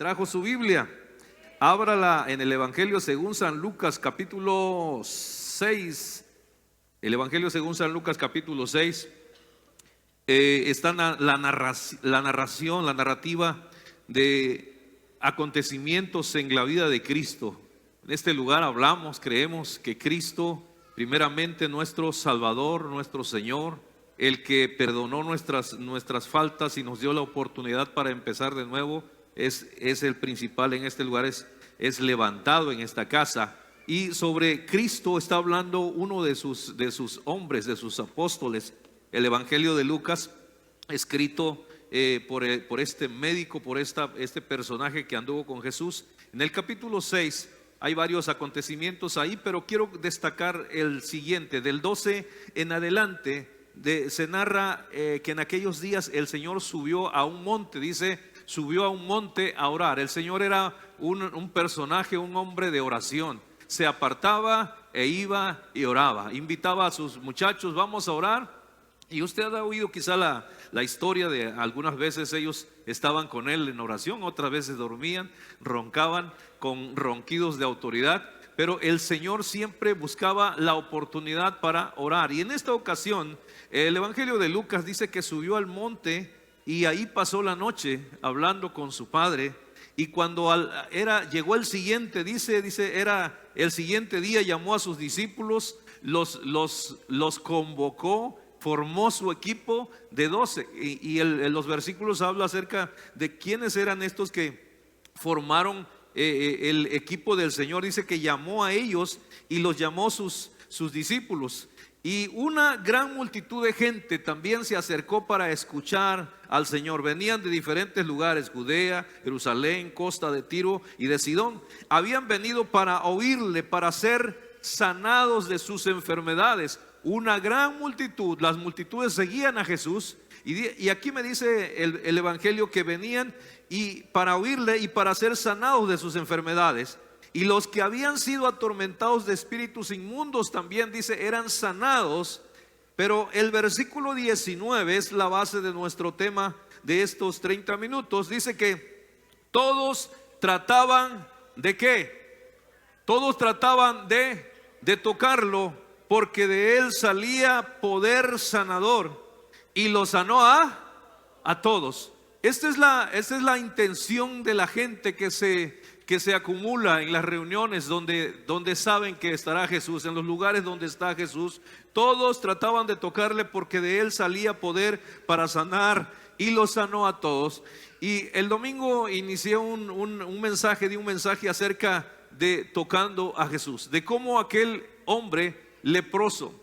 Trajo su Biblia, ábrala en el Evangelio según San Lucas capítulo 6. El Evangelio según San Lucas capítulo 6. Está la narración, la narrativa de acontecimientos en la vida de Cristo. En este lugar creemos que Cristo, primeramente nuestro Salvador, nuestro Señor, el que perdonó nuestras faltas y nos dio la oportunidad para empezar de nuevo, es el principal en este lugar, es levantado en esta casa. Y sobre Cristo está hablando uno de sus hombres, de sus apóstoles. El Evangelio de Lucas, escrito por este médico, por este personaje que anduvo con Jesús. En el capítulo 6 hay varios acontecimientos ahí, pero quiero destacar el siguiente. Del 12 en adelante se narra que en aquellos días el Señor subió a un monte, dice, subió a un monte a orar. El Señor era un personaje, un hombre de oración. Se apartaba e iba y oraba. Invitaba a sus muchachos, vamos a orar. Y usted ha oído quizá la historia de algunas veces ellos estaban con él en oración, otras veces dormían, roncaban con ronquidos de autoridad, pero el Señor siempre buscaba la oportunidad para orar. Y en esta ocasión, el Evangelio de Lucas dice que subió al monte y ahí pasó la noche hablando con su padre. Y cuando llegó el siguiente, era el siguiente día, llamó a sus discípulos, los convocó, formó su equipo de 12 y los versículos habla acerca de quiénes eran estos que formaron el equipo del Señor. Dice que llamó a ellos y los llamó sus discípulos. Y una gran multitud de gente también se acercó para escuchar al Señor. Venían de diferentes lugares: Judea, Jerusalén, costa de Tiro y de Sidón. Habían venido para oírle, para ser sanados de sus enfermedades. Una gran multitud, las multitudes seguían a Jesús. Y aquí me dice el Evangelio que venían y para oírle y para ser sanados de sus enfermedades. Y los que habían sido atormentados de espíritus inmundos también, dice, eran sanados. Pero el versículo 19 es la base de nuestro tema de estos 30 minutos. Dice que todos trataban ¿de qué? Todos trataban de tocarlo, porque de él salía poder sanador, y lo sanó a todos. Esta es la intención de la gente que se acumula en las reuniones donde saben que estará Jesús, en los lugares donde está Jesús. Todos trataban de tocarle porque de él salía poder para sanar, y lo sanó a todos. Y el domingo inicié un mensaje acerca de tocando a Jesús, de cómo aquel hombre leproso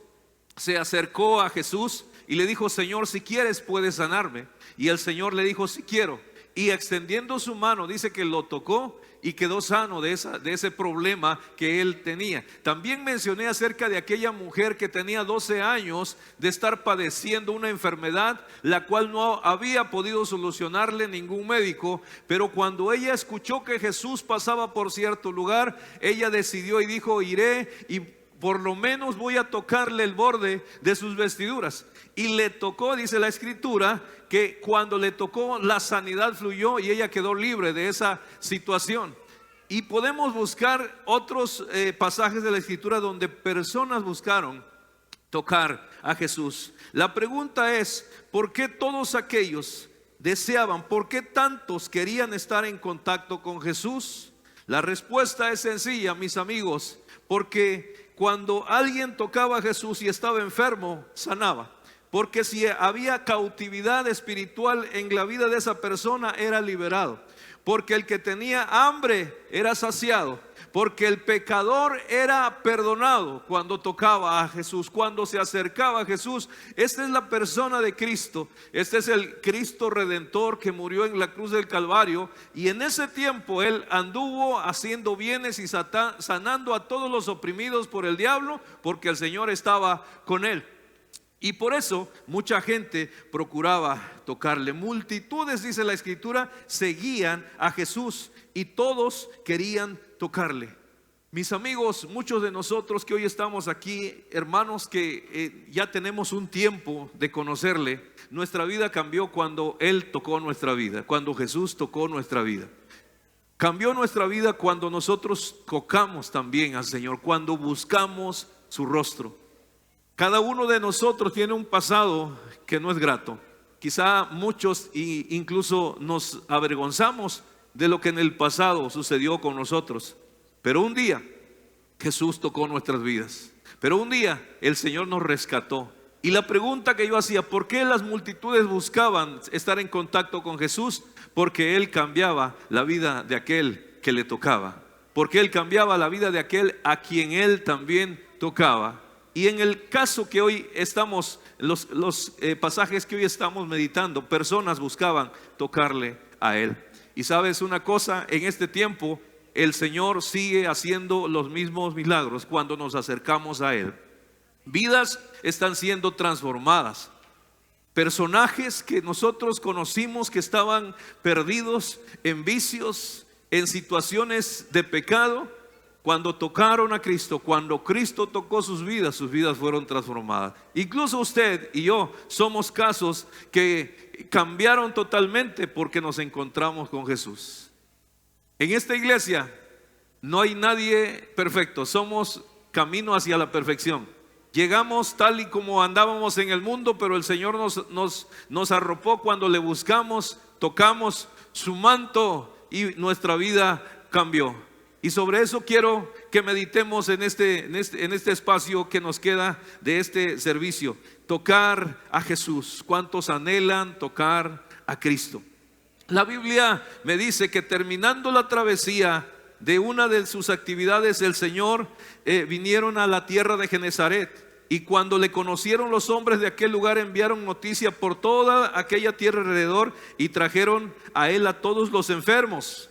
se acercó a Jesús y le dijo: Señor, si quieres puedes sanarme. Y el Señor le dijo: sí quiero. Y extendiendo su mano, dice que lo tocó y quedó sano de ese problema que él tenía. También mencioné acerca de aquella mujer que tenía 12 años de estar padeciendo una enfermedad, la cual no había podido solucionarle ningún médico. Pero cuando ella escuchó que Jesús pasaba por cierto lugar, ella decidió y dijo: iré y por lo menos voy a tocarle el borde de sus vestiduras. Y le tocó, dice la escritura, que cuando le tocó, la sanidad fluyó y ella quedó libre de esa situación. Y podemos buscar otros pasajes de la escritura donde personas buscaron tocar a Jesús. La pregunta es: ¿por qué todos aquellos deseaban, por qué tantos querían estar en contacto con Jesús? La respuesta es sencilla, mis amigos, porque cuando alguien tocaba a Jesús y estaba enfermo, sanaba. Porque si había cautividad espiritual en la vida de esa persona, era liberado. Porque el que tenía hambre era saciado. Porque el pecador era perdonado cuando tocaba a Jesús, cuando se acercaba a Jesús. Esta es la persona de Cristo. Este es el Cristo Redentor que murió en la cruz del Calvario. Y en ese tiempo Él anduvo haciendo bienes y sanando a todos los oprimidos por el diablo, porque el Señor estaba con Él. Y por eso mucha gente procuraba tocarle. Multitudes, dice la escritura, seguían a Jesús y todos querían tocarle. Mis amigos, muchos de nosotros que hoy estamos aquí, hermanos que ya tenemos un tiempo de conocerle, nuestra vida cambió cuando Él tocó nuestra vida, cuando Jesús tocó nuestra vida. Cambió nuestra vida cuando nosotros tocamos también al Señor, cuando buscamos su rostro. Cada uno de nosotros tiene un pasado que no es grato. Quizá muchos incluso nos avergonzamos de lo que en el pasado sucedió con nosotros. Pero un día Jesús tocó nuestras vidas. Pero un día el Señor nos rescató. Y la pregunta que yo hacía, ¿por qué las multitudes buscaban estar en contacto con Jesús? Porque Él cambiaba la vida de aquel que le tocaba. Porque Él cambiaba la vida de aquel a quien Él también tocaba. Y en el caso que hoy estamos, los pasajes que hoy estamos meditando, personas buscaban tocarle a Él. Y sabes una cosa, en este tiempo el Señor sigue haciendo los mismos milagros cuando nos acercamos a Él. Vidas están siendo transformadas. Personajes que nosotros conocimos que estaban perdidos en vicios, en situaciones de pecado, cuando tocaron a Cristo, cuando Cristo tocó sus vidas fueron transformadas. Incluso usted y yo somos casos que cambiaron totalmente porque nos encontramos con Jesús. En esta iglesia no hay nadie perfecto, somos camino hacia la perfección. Llegamos tal y como andábamos en el mundo, pero el Señor nos arropó cuando le buscamos, tocamos su manto y nuestra vida cambió. Y sobre eso quiero que meditemos en este espacio que nos queda de este servicio. Tocar a Jesús. ¿Cuántos anhelan tocar a Cristo? La Biblia me dice que terminando la travesía de una de sus actividades, el Señor vinieron a la tierra de Genezaret. Y cuando le conocieron los hombres de aquel lugar, enviaron noticia por toda aquella tierra alrededor y trajeron a Él a todos los enfermos.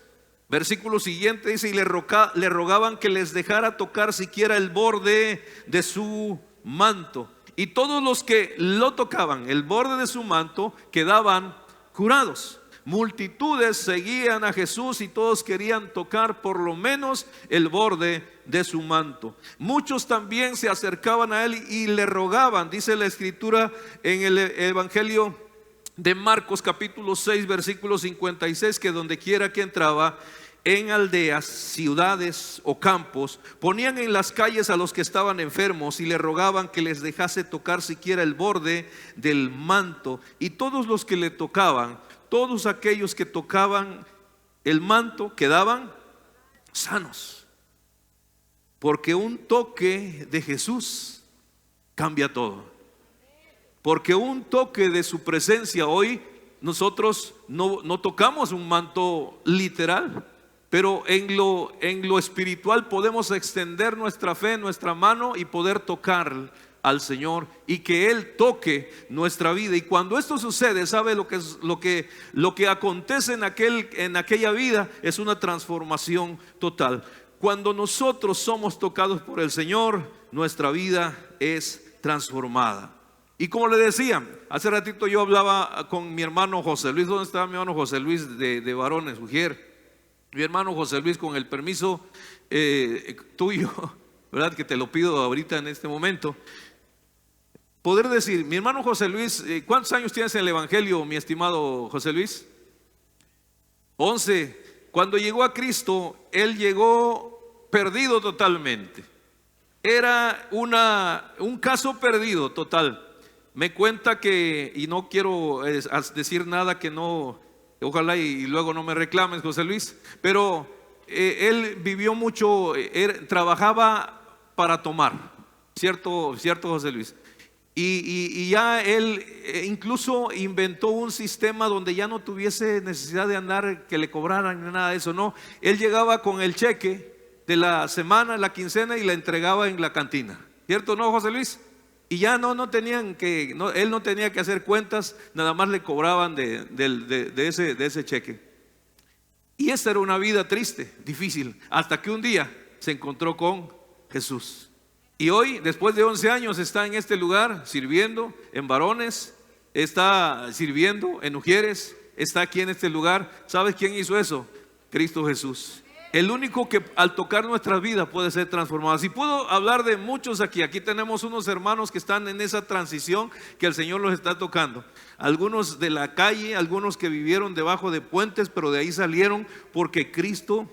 Versículo siguiente dice: y le rogaban que les dejara tocar siquiera el borde de su manto. Y todos los que lo tocaban, el borde de su manto, quedaban curados. Multitudes seguían a Jesús y todos querían tocar por lo menos el borde de su manto. Muchos también se acercaban a Él y le rogaban. Dice la Escritura en el Evangelio de Marcos capítulo 6 versículo 56, que donde quiera que entraba, en aldeas, ciudades o campos, ponían en las calles a los que estaban enfermos y le rogaban que les dejase tocar siquiera el borde del manto. Y todos los que le tocaban, todos aquellos que tocaban el manto, quedaban sanos. Porque un toque de Jesús cambia todo. Porque un toque de su presencia, hoy nosotros no tocamos un manto literal, pero en lo espiritual podemos extender nuestra fe, nuestra mano y poder tocar al Señor y que Él toque nuestra vida. Y cuando esto sucede, ¿sabe lo que acontece en aquella vida? Es una transformación total. Cuando nosotros somos tocados por el Señor, nuestra vida es transformada. Y como le decía, hace ratito yo hablaba con mi hermano José Luis. ¿Dónde estaba mi hermano José Luis de Varones, Ujier? Mi hermano José Luis, con el permiso tuyo, ¿verdad? Que te lo pido ahorita en este momento. Poder decir, mi hermano José Luis, ¿cuántos años tienes en el Evangelio, mi estimado José Luis? 11. Cuando llegó a Cristo, él llegó perdido totalmente. Era un caso perdido total. Me cuenta que, y no quiero decir nada que no, ojalá y luego no me reclames, José Luis, pero él vivió mucho, trabajaba para tomar, ¿cierto José Luis? Y ya él incluso inventó un sistema donde ya no tuviese necesidad de andar que le cobraran ni nada de eso. No, él llegaba con el cheque de la semana, la quincena, y la entregaba en la cantina, ¿cierto no, José Luis? Y ya él no tenía que hacer cuentas, nada más le cobraban de ese cheque. Y esa era una vida triste, difícil, hasta que un día se encontró con Jesús. Y hoy, después de 11 años, está en este lugar sirviendo en Varones, está sirviendo en Ujieres, está aquí en este lugar. ¿Sabes quién hizo eso? Cristo Jesús. El único que al tocar nuestras vidas puede ser transformado. Si puedo hablar de muchos aquí tenemos unos hermanos que están en esa transición que el Señor los está tocando. Algunos de la calle, algunos que vivieron debajo de puentes, pero de ahí salieron porque Cristo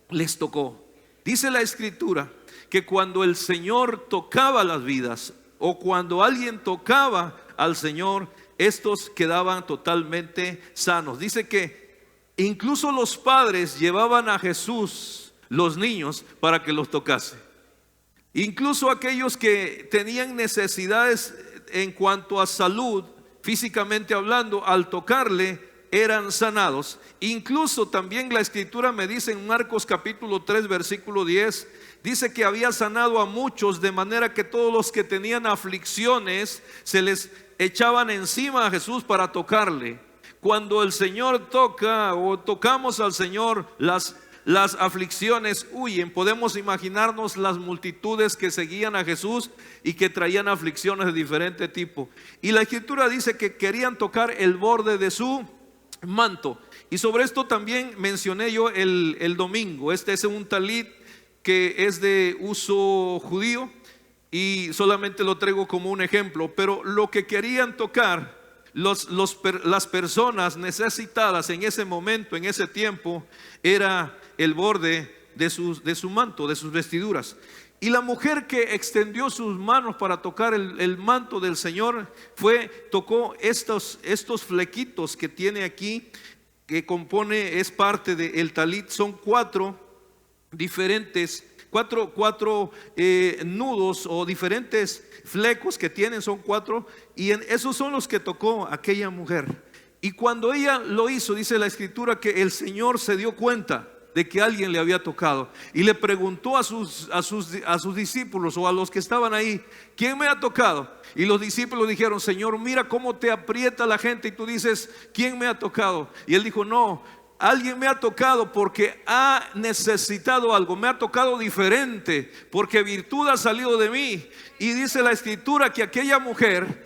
les tocó. Dice la Escritura que cuando el Señor tocaba las vidas, o cuando alguien tocaba al Señor, estos quedaban totalmente sanos. Dice que incluso los padres llevaban a Jesús, los niños, para que los tocase. Incluso aquellos que tenían necesidades en cuanto a salud, físicamente hablando, al tocarle, eran sanados. Incluso también la Escritura me dice en Marcos capítulo 3 versículo 10, dice que había sanado a muchos, de manera que todos los que tenían aflicciones se les echaban encima a Jesús para tocarle. Cuando el Señor toca o tocamos al Señor, las aflicciones huyen. Podemos imaginarnos las multitudes que seguían a Jesús y que traían aflicciones de diferente tipo. Y la Escritura dice que querían tocar el borde de su manto. Y sobre esto también mencioné yo el domingo. Este es un talit que es de uso judío y solamente lo traigo como un ejemplo. Pero lo que querían tocar las personas necesitadas en ese momento, en ese tiempo, era el borde de su manto, de sus vestiduras. Y la mujer que extendió sus manos para tocar el manto del Señor tocó estos flequitos que tiene aquí, que es parte del talit. Son cuatro nudos o diferentes flecos que tienen, son cuatro, y esos son los que tocó aquella mujer. Y cuando ella lo hizo, dice la Escritura que el Señor se dio cuenta de que alguien le había tocado y le preguntó a sus discípulos o a los que estaban ahí: ¿quién me ha tocado? Y los discípulos dijeron: Señor, mira cómo te aprieta la gente y tú dices: ¿quién me ha tocado? Y él dijo: no, alguien me ha tocado porque ha necesitado algo, me ha tocado diferente, porque virtud ha salido de mí. Y dice la Escritura que aquella mujer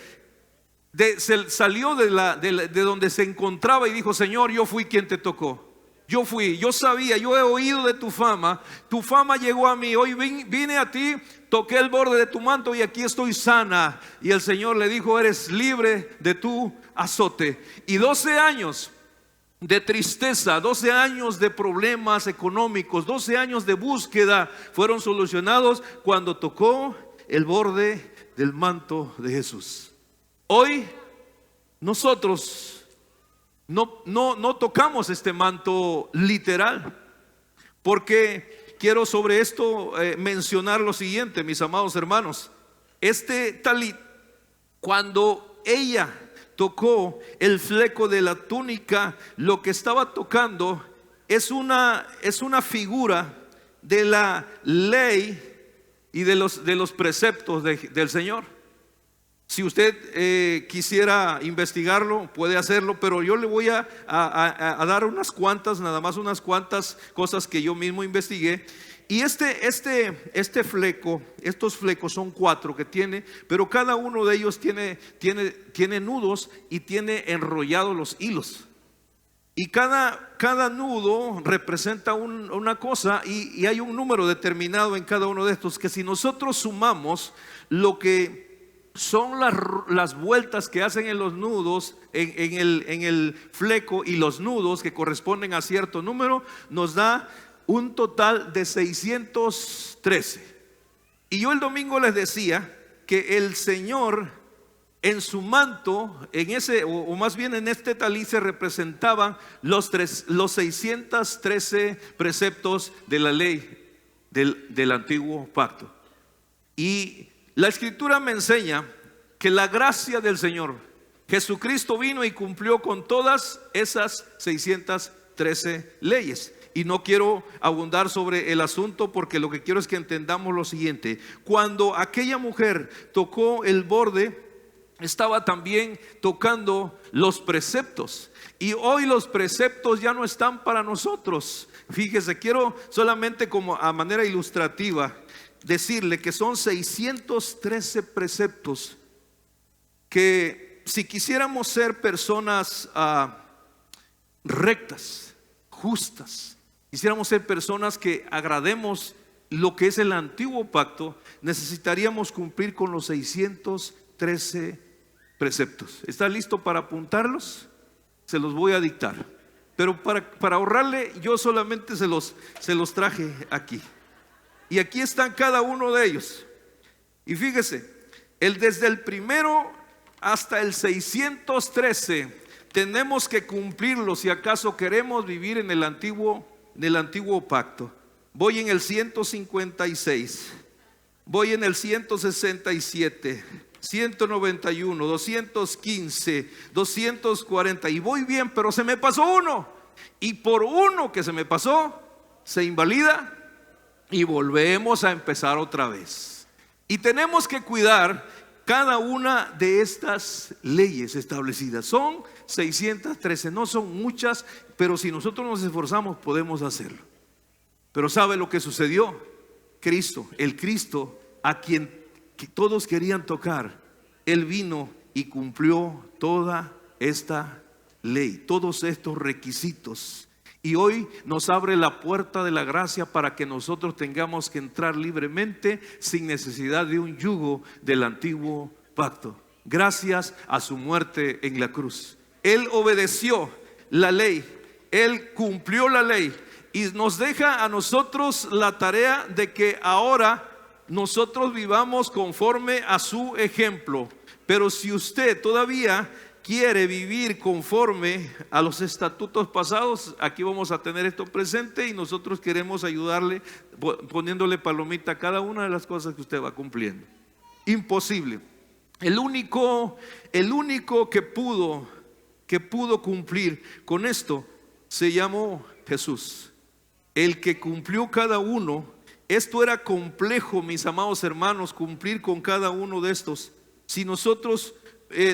salió de donde se encontraba y dijo: Señor, yo fui quien te tocó. Yo sabía, yo he oído de tu fama llegó a mí, hoy vine a ti, toqué el borde de tu manto y aquí estoy sana. Y el Señor le dijo: eres libre de tu azote. Y 12 años de tristeza, 12 años de problemas económicos, 12 años de búsqueda fueron solucionados cuando tocó el borde del manto de Jesús. Hoy nosotros no tocamos este manto literal, porque quiero sobre esto mencionar lo siguiente, mis amados hermanos. Este talit, cuando ella tocó el fleco de la túnica, lo que estaba tocando es una figura de la ley y de los preceptos del Señor. Si usted quisiera investigarlo, puede hacerlo, pero yo le voy a dar nada más unas cuantas cosas que yo mismo investigué. Y este fleco, estos flecos son 4 que tiene, pero cada uno de ellos tiene nudos y tiene enrollados los hilos. Y cada nudo representa una cosa, y hay un número determinado en cada uno de estos, que si nosotros sumamos lo que son las vueltas que hacen en los nudos, en el fleco, y los nudos que corresponden a cierto número, nos da un total de 613. Y yo el domingo les decía que el Señor en su manto, o más bien en este talit, se representaban los 613 preceptos de la ley del antiguo pacto. Y la Escritura me enseña que la gracia del Señor Jesucristo vino y cumplió con todas esas 613 leyes. Y no quiero abundar sobre el asunto, porque lo que quiero es que entendamos lo siguiente: cuando aquella mujer tocó el borde, estaba también tocando los preceptos. Y hoy los preceptos ya no están para nosotros. Fíjese, quiero solamente como a manera ilustrativa decirle que son 613 preceptos que, si quisiéramos ser personas rectas, justas quisiéramos ser personas que agrademos lo que es el antiguo pacto, necesitaríamos cumplir con los 613 preceptos. ¿Está listo para apuntarlos? Se los voy a dictar, pero para ahorrarle, yo solamente se los traje aquí. Y aquí están cada uno de ellos. Y fíjese, desde el primero hasta el 613 tenemos que cumplirlo si acaso queremos vivir en el antiguo pacto. Voy en el 156, voy en el 167, 191, 215, 240 y voy bien, pero se me pasó uno. Y por uno que se me pasó, se invalida y volvemos a empezar otra vez. Y tenemos que cuidar cada una de estas leyes establecidas. Son 613, no son muchas, pero si nosotros nos esforzamos podemos hacerlo. Pero ¿sabe lo que sucedió? Cristo, el Cristo a quien todos querían tocar, Él vino y cumplió toda esta ley, todos estos requisitos. Y hoy nos abre la puerta de la gracia para que nosotros tengamos que entrar libremente sin necesidad de un yugo del antiguo pacto. Gracias a su muerte en la cruz. Él obedeció la ley, Él cumplió la ley y nos deja a nosotros la tarea de que ahora nosotros vivamos conforme a su ejemplo. Pero si usted todavía quiere vivir conforme a los estatutos pasados, aquí vamos a tener esto presente y nosotros queremos ayudarle poniéndole palomita a cada una de las cosas que usted va cumpliendo. Imposible. El único que pudo cumplir con esto se llamó Jesús. El que cumplió cada uno. Esto era complejo, mis amados hermanos, cumplir con cada uno de estos. Si nosotros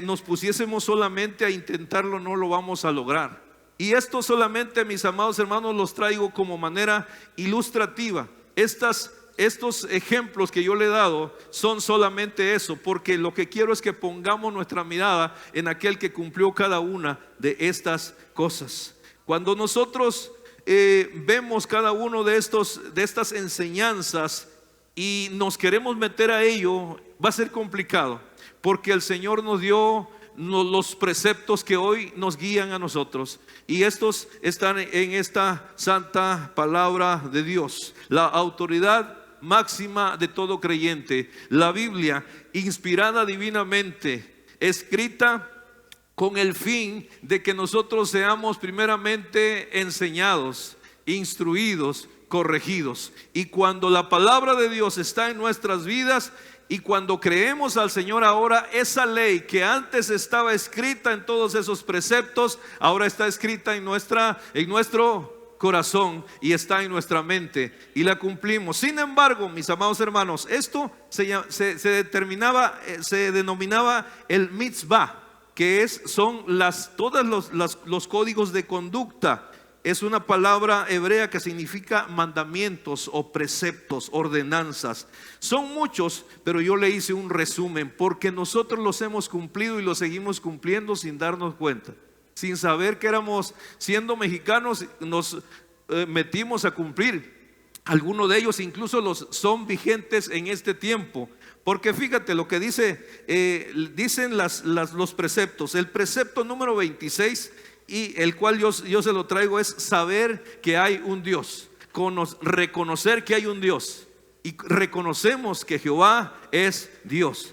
nos pusiésemos solamente a intentarlo, no lo vamos a lograr. Y esto solamente, mis amados hermanos, los traigo como manera ilustrativa. Estos ejemplos que yo le he dado son solamente eso, porque lo que quiero es que pongamos nuestra mirada en aquel que cumplió cada una de estas cosas. Cuando nosotros vemos cada uno de estas enseñanzas y nos queremos meter a ello, va a ser complicado, porque el Señor nos dio los preceptos que hoy nos guían a nosotros, y estos están en esta santa palabra de Dios, la autoridad máxima de todo creyente, la Biblia, inspirada divinamente, escrita con el fin de que nosotros seamos primeramente enseñados, instruidos, corregidos. Y cuando la palabra de Dios está en nuestras vidas y cuando creemos al Señor, ahora esa ley que antes estaba escrita en todos esos preceptos, ahora está escrita en nuestro corazón y está en nuestra mente y la cumplimos. Sin embargo, mis amados hermanos, esto se denominaba el mitzvah, que son todos los códigos de conducta. Es una palabra hebrea que significa mandamientos o preceptos, ordenanzas. Son muchos, pero yo le hice un resumen porque nosotros los hemos cumplido y los seguimos cumpliendo sin darnos cuenta. Sin saber que siendo mexicanos, nos metimos a cumplir. Algunos de ellos incluso son vigentes en este tiempo. Porque fíjate lo que dicen los preceptos. El precepto número 26, y el cual yo se lo traigo, es saber que hay un Dios, reconocer que hay un Dios, y reconocemos que Jehová es Dios.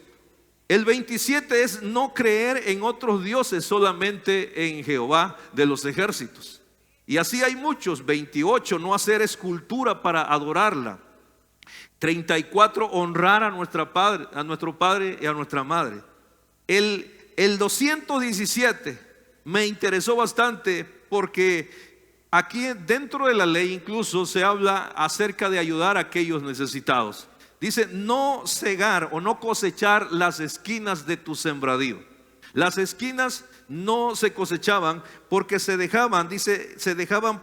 El 27 es no creer en otros dioses, solamente en Jehová de los ejércitos. Y así hay muchos. 28, no hacer escultura para adorarla. 34, honrar a nuestro padre y a nuestra madre. El 217 me interesó bastante porque aquí dentro de la ley incluso se habla acerca de ayudar a aquellos necesitados. Dice no cegar o no cosechar las esquinas de tu sembradío. Las esquinas no se cosechaban porque se dejaban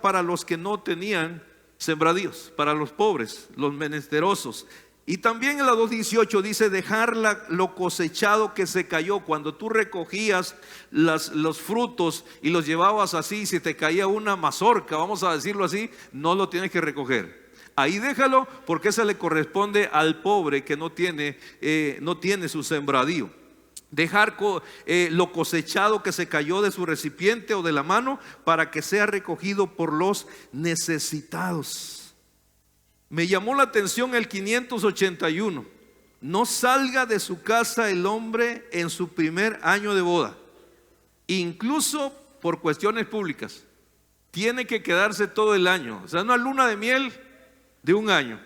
para los que no tenían sembradíos, para los pobres, los menesterosos. Y también en la 2:18 dice dejar lo cosechado que se cayó. Cuando tú recogías los frutos y los llevabas así, si te caía una mazorca, vamos a decirlo así, no lo tienes que recoger. Ahí déjalo, porque esa le corresponde al pobre que no tiene su sembradío. Dejar lo cosechado que se cayó de su recipiente o de la mano, para que sea recogido por los necesitados. Me llamó la atención el 581. No salga de su casa el hombre en su primer año de boda, incluso por cuestiones públicas. Tiene que quedarse todo el año. O sea, una luna de miel de un año.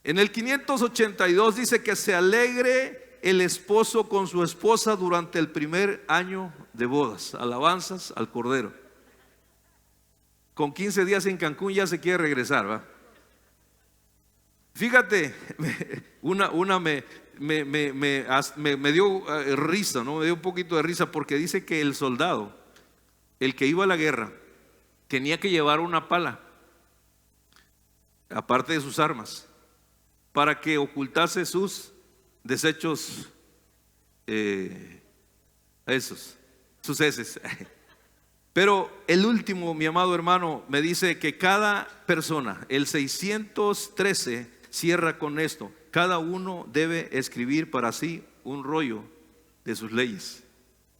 En el 582 dice que se alegre el esposo con su esposa durante el primer año de bodas. Alabanzas al Cordero. Con 15 días en Cancún ya se quiere regresar, ¿va? Fíjate, una me dio risa, ¿no? Me dio un poquito de risa, porque dice que el soldado, el que iba a la guerra, tenía que llevar una pala, aparte de sus armas, para que ocultase sus desechos, sus heces. Pero el último, mi amado hermano, me dice que cada persona, el 613, cierra con esto: cada uno debe escribir para sí un rollo de sus leyes,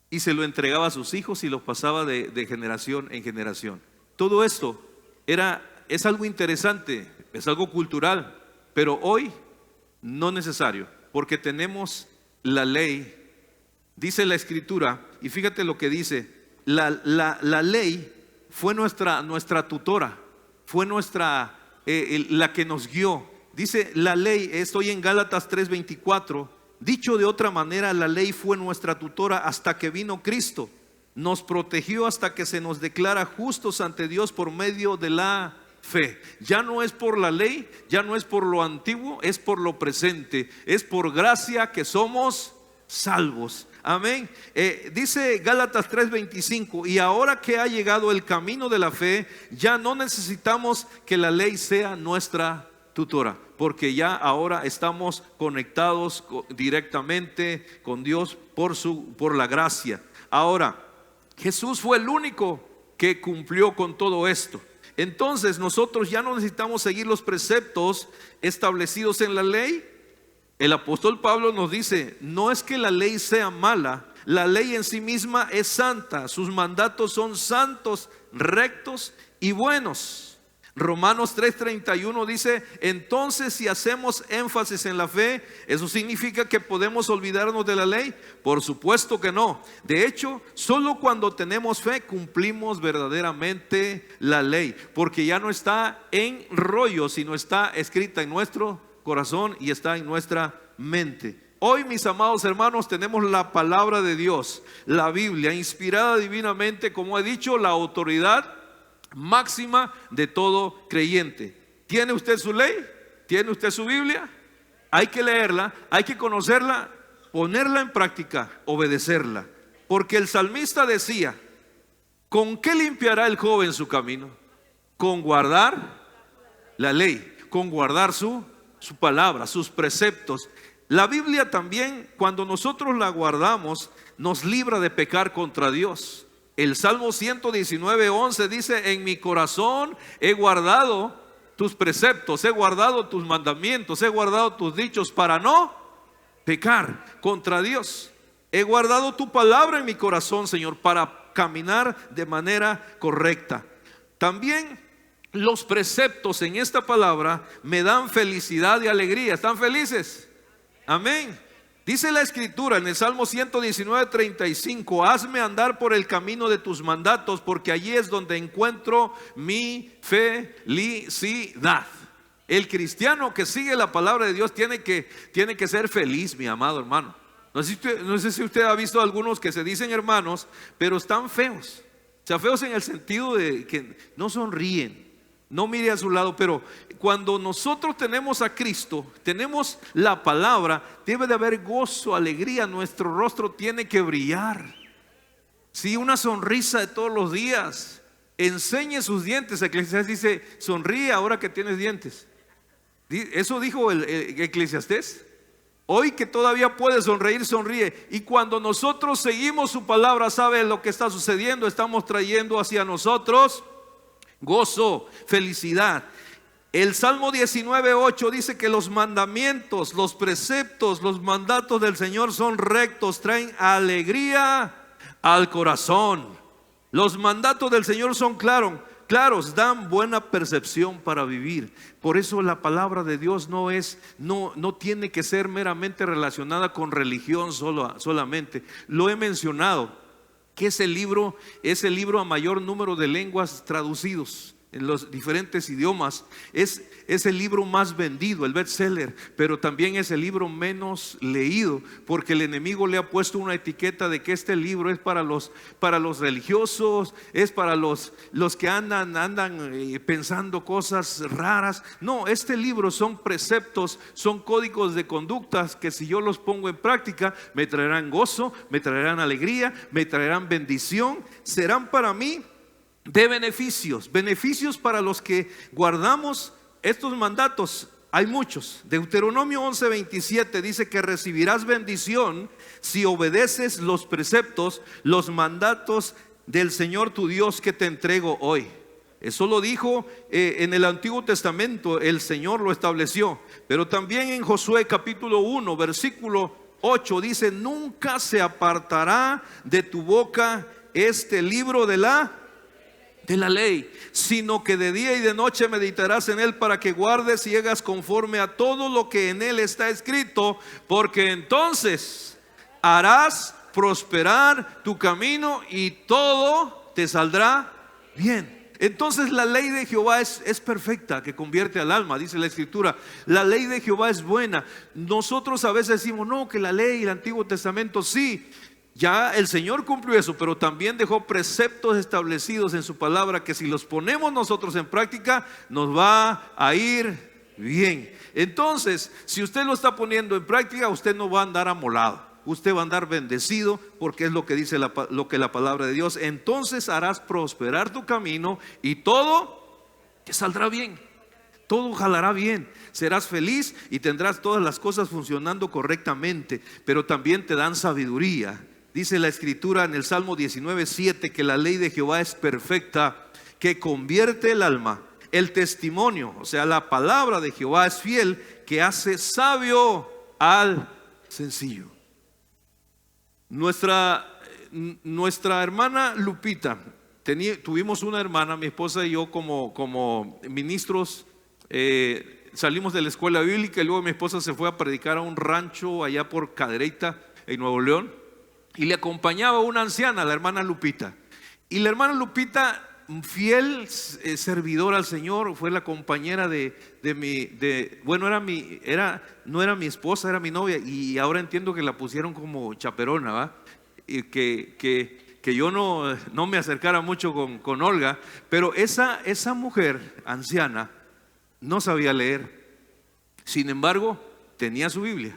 y se lo entregaba a sus hijos y los pasaba de generación en generación. Todo esto es algo interesante, es algo cultural, pero hoy no necesario, porque tenemos la ley. Dice la Escritura, y fíjate lo que dice: la ley fue nuestra tutora, fue la que nos guió. Dice la ley, estoy en Gálatas 3:24, dicho de otra manera, la ley fue nuestra tutora hasta que vino Cristo. Nos protegió hasta que se nos declara justos ante Dios por medio de la fe. Ya no es por la ley, ya no es por lo antiguo, es por lo presente. Es por gracia que somos salvos. Amén. Dice Gálatas 3:25, y ahora que ha llegado el camino de la fe, ya no necesitamos que la ley sea nuestra tutora, porque ya ahora estamos conectados directamente con Dios por la gracia. Ahora, Jesús fue el único que cumplió con todo esto. Entonces nosotros ya no necesitamos seguir los preceptos establecidos en la ley. El apóstol Pablo nos dice: no es que la ley sea mala, la ley en sí misma es santa, sus mandatos son santos, rectos y buenos. Romanos 3:31 dice: entonces, si hacemos énfasis en la fe, ¿eso significa que podemos olvidarnos de la ley? Por supuesto que no. De hecho, solo cuando tenemos fe cumplimos verdaderamente la ley, porque ya no está en rollo, sino está escrita en nuestro corazón y está en nuestra mente. Hoy, mis amados hermanos, tenemos la palabra de Dios, la Biblia, inspirada divinamente, como he dicho, la autoridad máxima de todo creyente. ¿Tiene usted su ley? ¿Tiene usted su Biblia? Hay que leerla, hay que conocerla, ponerla en práctica, obedecerla. Porque el salmista decía: ¿con qué limpiará el joven su camino? Con guardar la ley, con guardar su palabra, sus preceptos. La Biblia también, cuando nosotros la guardamos, nos libra de pecar contra Dios. El Salmo 119:11 dice: en mi corazón he guardado tus preceptos, he guardado tus mandamientos, he guardado tus dichos para no pecar contra Dios. He guardado tu palabra en mi corazón, Señor, para caminar de manera correcta. También los preceptos en esta palabra me dan felicidad y alegría. ¿Están felices? Amén. Dice la Escritura en el Salmo 119:35: hazme andar por el camino de tus mandatos, porque allí es donde encuentro mi felicidad. El cristiano que sigue la palabra de Dios tiene que ser feliz, mi amado hermano. No sé si usted ha visto algunos que se dicen hermanos, pero están feos. O sea, feos en el sentido de que no sonríen, no mire a su lado. Pero cuando nosotros tenemos a Cristo, tenemos la palabra, debe de haber gozo, alegría. Nuestro rostro tiene que brillar. Sí, una sonrisa de todos los días. Enseñe sus dientes. Eclesiastés dice: sonríe ahora que tienes dientes. Eso dijo el Eclesiastés. Hoy que todavía puede sonreír, sonríe. Y cuando nosotros seguimos su palabra, ¿sabe lo que está sucediendo? Estamos trayendo hacia nosotros gozo, felicidad. El Salmo 19:8 dice que los mandamientos, los preceptos, los mandatos del Señor son rectos, traen alegría al corazón. Los mandatos del Señor son claros, dan buena percepción para vivir. Por eso la palabra de Dios no tiene que ser meramente relacionada con religión solamente. Lo he mencionado, que es el libro a mayor número de lenguas traducidos en los diferentes idiomas. Es el libro más vendido, el bestseller, pero también es el libro menos leído, porque el enemigo le ha puesto una etiqueta de que este libro es para los religiosos, es para los que andan pensando cosas raras. No, este libro son preceptos, son códigos de conductas que si yo los pongo en práctica me traerán gozo, me traerán alegría, me traerán bendición, serán para mí de beneficios para los que guardamos estos mandatos. Hay muchos. Deuteronomio 11:27 dice que recibirás bendición si obedeces los preceptos, los mandatos del Señor tu Dios que te entrego hoy. Eso lo dijo en el Antiguo Testamento, el Señor lo estableció. Pero también en Josué capítulo 1 versículo 8 dice: nunca se apartará de tu boca este libro de la ley, sino que de día y de noche meditarás en él, para que guardes y hagas conforme a todo lo que en él está escrito, porque entonces harás prosperar tu camino y todo te saldrá bien. Entonces la ley de Jehová es perfecta, que convierte al alma, dice la Escritura. La ley de Jehová es buena. Nosotros a veces decimos, no, que la ley, el Antiguo Testamento, sí, ya el Señor cumplió eso, pero también dejó preceptos establecidos en su palabra que si los ponemos nosotros en práctica nos va a ir bien. Entonces, si usted lo está poniendo en práctica, usted no va a andar amolado, usted va a andar bendecido, porque es lo que dice lo que la palabra de Dios. Entonces harás prosperar tu camino y todo te saldrá bien. Todo jalará bien, serás feliz y tendrás todas las cosas funcionando correctamente, pero también te dan sabiduría. Dice la Escritura en el Salmo 19:7 que la ley de Jehová es perfecta, que convierte el alma. El testimonio, o sea, la palabra de Jehová es fiel, que hace sabio al sencillo. Nuestra hermana Lupita, tuvimos una hermana, mi esposa y yo como ministros, salimos de la escuela bíblica y luego mi esposa se fue a predicar a un rancho allá por Cadereyta, en Nuevo León. Y le acompañaba una anciana, la hermana Lupita. Y la hermana Lupita, fiel servidora al Señor, fue la compañera no era mi esposa, era mi novia. Y ahora entiendo que la pusieron como chaperona, ¿va? Y que yo no me acercara mucho con Olga. Pero esa mujer anciana no sabía leer. Sin embargo, tenía su Biblia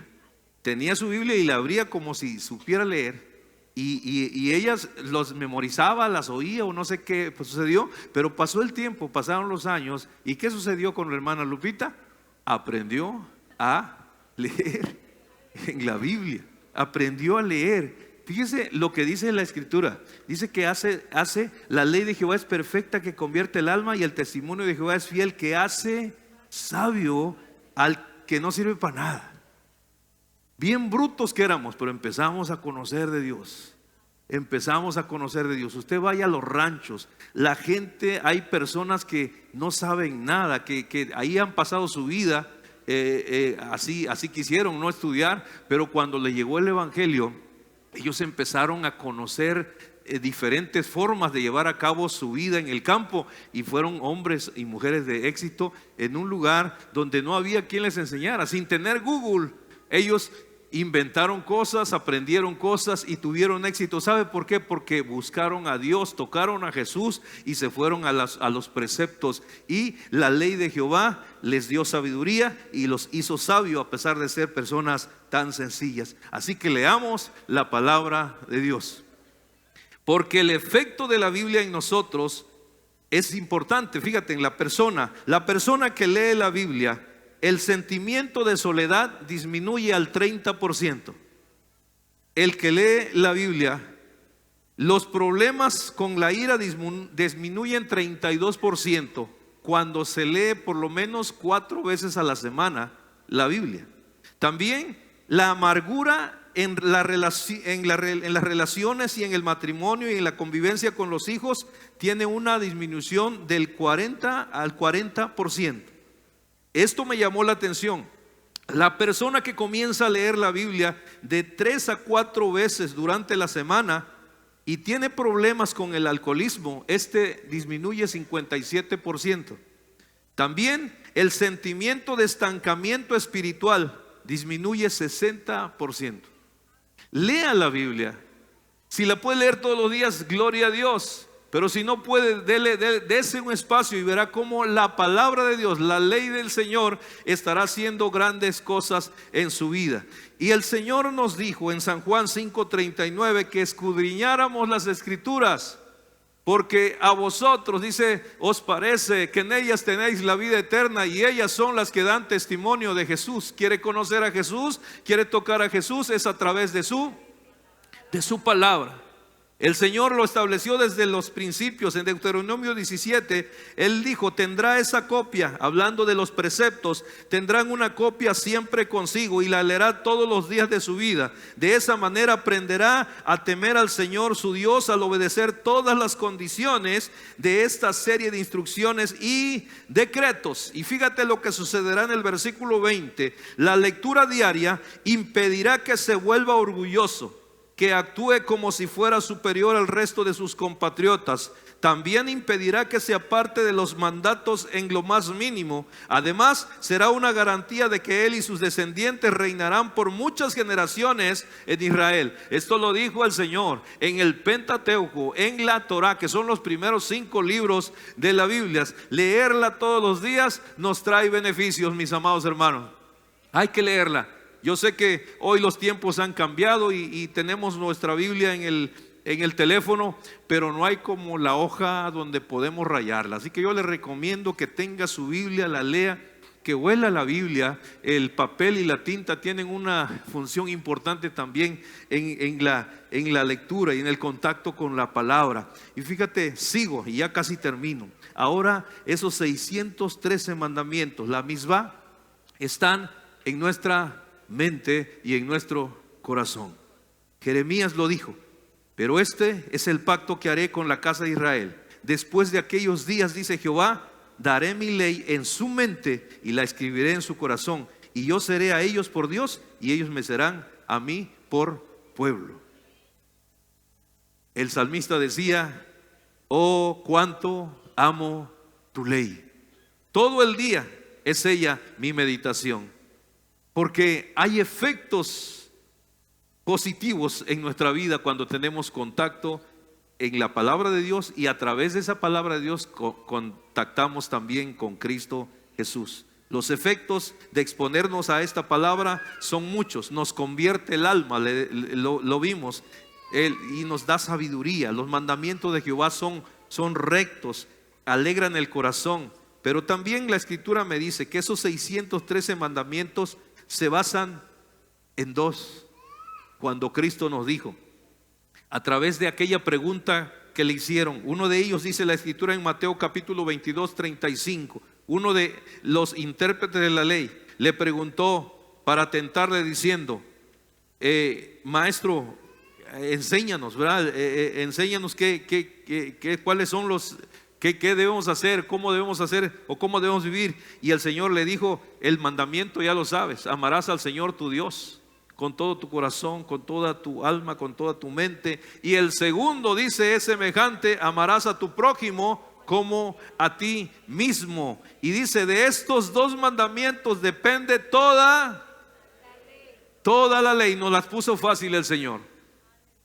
y la abría como si supiera leer. Y ella los memorizaba, las oía o no sé qué sucedió, pero pasó el tiempo, pasaron los años. ¿Y qué sucedió con la hermana Lupita? Aprendió a leer en la Biblia, aprendió a leer. Fíjese lo que dice la Escritura. Dice que hace la ley de Jehová es perfecta, que convierte el alma, y el testimonio de Jehová es fiel, que hace sabio al que no sirve para nada. Bien brutos que éramos, pero empezamos a conocer de Dios. Usted vaya a los ranchos, la gente, hay personas que no saben nada, que ahí han pasado su vida, así quisieron no estudiar, pero cuando le llegó el evangelio, ellos empezaron a conocer diferentes formas de llevar a cabo su vida en el campo, y fueron hombres y mujeres de éxito en un lugar donde no había quien les enseñara. Sin tener Google, ellos inventaron cosas, aprendieron cosas y tuvieron éxito. ¿Sabe por qué? Porque buscaron a Dios, tocaron a Jesús y se fueron a los preceptos. Y la ley de Jehová les dio sabiduría y los hizo sabios a pesar de ser personas tan sencillas. Así que leamos la palabra de Dios, porque el efecto de la Biblia en nosotros es importante. Fíjate, en la persona que lee la Biblia el sentimiento de soledad disminuye al 30%. El que lee la Biblia, los problemas con la ira disminuyen 32% cuando se lee por lo menos 4 veces a la semana la Biblia. También la amargura en las relaciones y en el matrimonio y en la convivencia con los hijos tiene una disminución del 40 al 40%. Esto me llamó la atención. La persona que comienza a leer la Biblia de 3 a 4 veces durante la semana y tiene problemas con el alcoholismo, disminuye 57%. También el sentimiento de estancamiento espiritual disminuye 60%. Lea la Biblia. Si la puede leer todos los días, gloria a Dios. Pero si no puede, dese un espacio y verá cómo la palabra de Dios, la ley del Señor, estará haciendo grandes cosas en su vida. Y el Señor nos dijo en San Juan 5:39 que escudriñáramos las Escrituras, porque a vosotros, dice, os parece que en ellas tenéis la vida eterna y ellas son las que dan testimonio de Jesús. ¿Quiere conocer a Jesús? ¿Quiere tocar a Jesús? Es a través de su palabra. El Señor lo estableció desde los principios. En Deuteronomio 17, Él dijo, tendrá esa copia, hablando de los preceptos, tendrán una copia siempre consigo y la leerá todos los días de su vida. De esa manera aprenderá a temer al Señor su Dios al obedecer todas las condiciones de esta serie de instrucciones y decretos. Y fíjate lo que sucederá en el versículo 20. La lectura diaria impedirá que se vuelva orgulloso, que actúe como si fuera superior al resto de sus compatriotas. También impedirá que se aparte de los mandatos en lo más mínimo. Además, será una garantía de que él y sus descendientes reinarán por muchas generaciones en Israel. Esto lo dijo el Señor en el Pentateuco, en la Torá, que son los primeros 5 libros de la Biblia. Leerla todos los días nos trae beneficios, mis amados hermanos. Hay que leerla. Yo sé que hoy los tiempos han cambiado y tenemos nuestra Biblia en el teléfono, pero no hay como la hoja donde podemos rayarla. Así que yo le recomiendo que tenga su Biblia, la lea, que huela la Biblia. El papel y la tinta tienen una función importante también en la lectura y en el contacto con la palabra. Y fíjate, sigo y ya casi termino. Ahora esos 613 mandamientos, la misma, están en nuestra mente y en nuestro corazón. Jeremías lo dijo, pero este es el pacto que haré con la casa de Israel. Después de aquellos días, dice Jehová, daré mi ley en su mente y la escribiré en su corazón, y yo seré a ellos por Dios y ellos me serán a mí por pueblo. El salmista decía, oh, cuánto amo tu ley. Todo el día es ella mi meditación. Porque hay efectos positivos en nuestra vida cuando tenemos contacto en la palabra de Dios, y a través de esa palabra de Dios contactamos también con Cristo Jesús. Los efectos de exponernos a esta palabra son muchos. Nos convierte el alma, lo vimos, y nos da sabiduría. Los mandamientos de Jehová son rectos, alegran el corazón. Pero también la Escritura me dice que esos 613 mandamientos se basan en 2. Cuando Cristo nos dijo, a través de aquella pregunta que le hicieron, uno de ellos, dice la Escritura en Mateo capítulo 22:35, uno de los intérpretes de la ley le preguntó para tentarle diciendo, maestro, enséñanos, ¿verdad? Enséñanos cuáles son los... ¿Qué debemos hacer? ¿Cómo debemos hacer? ¿O cómo debemos vivir? Y el Señor le dijo, el mandamiento ya lo sabes, amarás al Señor tu Dios con todo tu corazón, con toda tu alma, con toda tu mente. Y el segundo, dice, es semejante, amarás a tu prójimo como a ti mismo. Y dice, de estos 2 mandamientos depende toda la ley. Nos las puso fácil el Señor.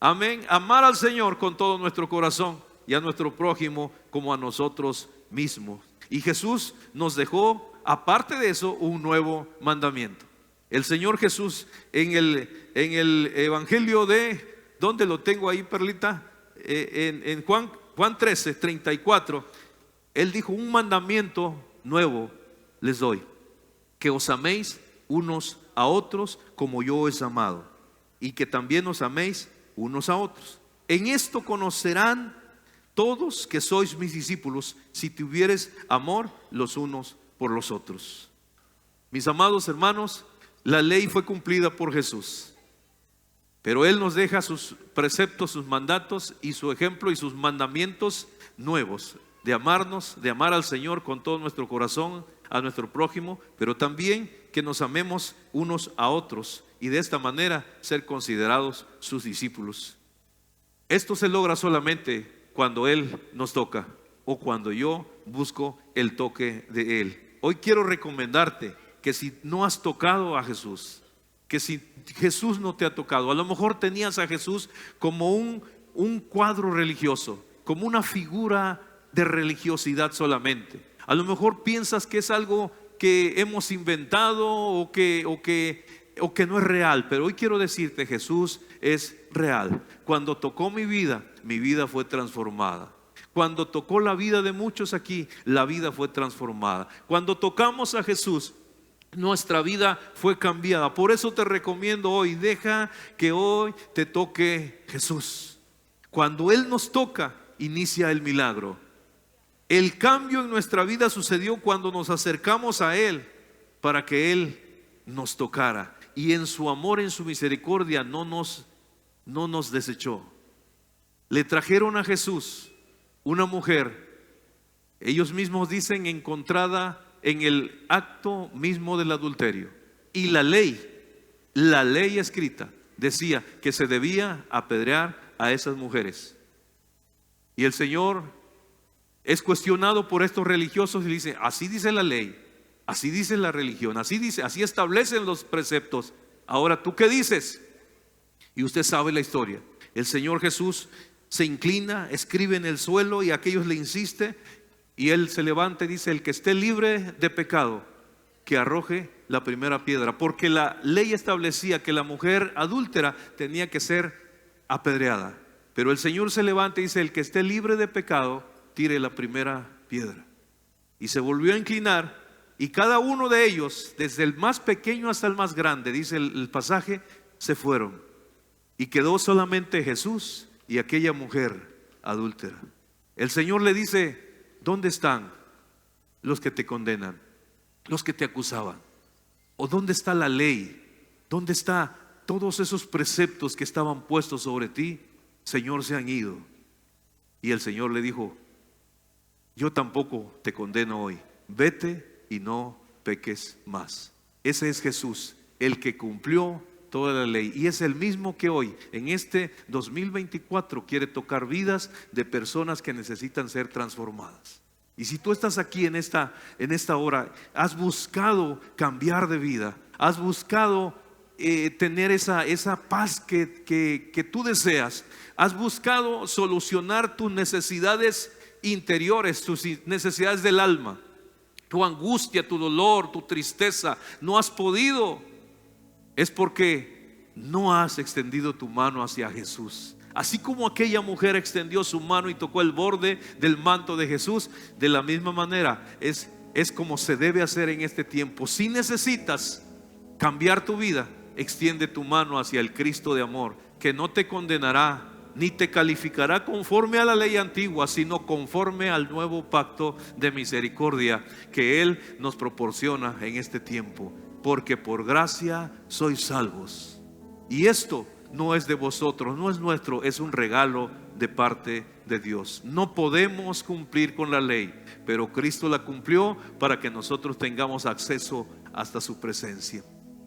Amén. Amar al Señor con todo nuestro corazón y a nuestro prójimo como a nosotros mismos. Y Jesús nos dejó, aparte de eso, un nuevo mandamiento. El Señor Jesús en el Evangelio de, ¿dónde lo tengo ahí, Perlita? En Juan 13:34, Él dijo, un mandamiento nuevo les doy. que os améis unos a otros como yo os he amado, y que también os améis unos a otros. En esto conocerán todos que sois mis discípulos, si tuviereis amor los unos por los otros. Mis amados hermanos, la ley fue cumplida por Jesús, pero Él nos deja sus preceptos, sus mandatos y su ejemplo y sus mandamientos nuevos, de amarnos, de amar al Señor con todo nuestro corazón, a nuestro prójimo, pero también que nos amemos unos a otros y de esta manera ser considerados sus discípulos. Esto se logra solamente cuando Él nos toca o cuando yo busco el toque de Él. Hoy quiero recomendarte que si no has tocado a Jesús, que si Jesús no te ha tocado, a lo mejor tenías a Jesús como un cuadro religioso, como una figura de religiosidad solamente. A lo mejor piensas que es algo que hemos inventado o que no es real, pero hoy quiero decirte, Jesús es real. Cuando tocó mi vida fue transformada. Cuando tocó la vida de muchos aquí, la vida fue transformada. Cuando tocamos a Jesús, nuestra vida fue cambiada. Por eso te recomiendo hoy, deja que hoy te toque Jesús. Cuando Él nos toca, inicia el milagro. El cambio en nuestra vida sucedió cuando nos acercamos a Él para que Él nos tocara. Y en su amor, en su misericordia, no nos desechó. Le trajeron a Jesús una mujer, ellos mismos dicen, encontrada en el acto mismo del adulterio. Y la ley escrita decía que se debía apedrear a esas mujeres. Y el Señor es cuestionado por estos religiosos y dice, así dice la ley, así dice la religión, así establecen los preceptos. Ahora, ¿tú qué dices? Y usted sabe la historia. El Señor Jesús se inclina, escribe en el suelo y aquellos le insiste. Y Él se levanta y dice, el que esté libre de pecado, que arroje la primera piedra. Porque la ley establecía que la mujer adúltera tenía que ser apedreada. Pero el Señor se levanta y dice, el que esté libre de pecado, tire la primera piedra. Y se volvió a inclinar. Y cada uno de ellos, desde el más pequeño hasta el más grande, dice el pasaje, se fueron. Y quedó solamente Jesús y aquella mujer adúltera. El Señor le dice, ¿dónde están los que te condenan? Los que te acusaban. ¿O dónde está la ley? ¿Dónde están todos esos preceptos que estaban puestos sobre ti? Señor, se han ido. Y el Señor le dijo, yo tampoco te condeno hoy. Vete y no peques más. Ese es Jesús, el que cumplió toda la ley, y es el mismo que hoy en este 2024 quiere tocar vidas de personas que necesitan ser transformadas. Y si tú estás aquí en esta hora, has buscado cambiar de vida, has buscado tener esa paz que tú deseas, has buscado solucionar tus necesidades interiores, tus necesidades del alma, tu angustia, tu dolor, tu tristeza, no has podido, es porque no has extendido tu mano hacia Jesús. Así como aquella mujer extendió su mano y tocó el borde del manto de Jesús, de la misma manera es como se debe hacer en este tiempo. Si necesitas cambiar tu vida, extiende tu mano hacia el Cristo de amor, que no te condenará ni te calificará conforme a la ley antigua, sino conforme al nuevo pacto de misericordia que Él nos proporciona en este tiempo. Porque por gracia sois salvos. Y esto no es de vosotros, no es nuestro, es un regalo de parte de Dios. No podemos cumplir con la ley, pero Cristo la cumplió para que nosotros tengamos acceso hasta su presencia.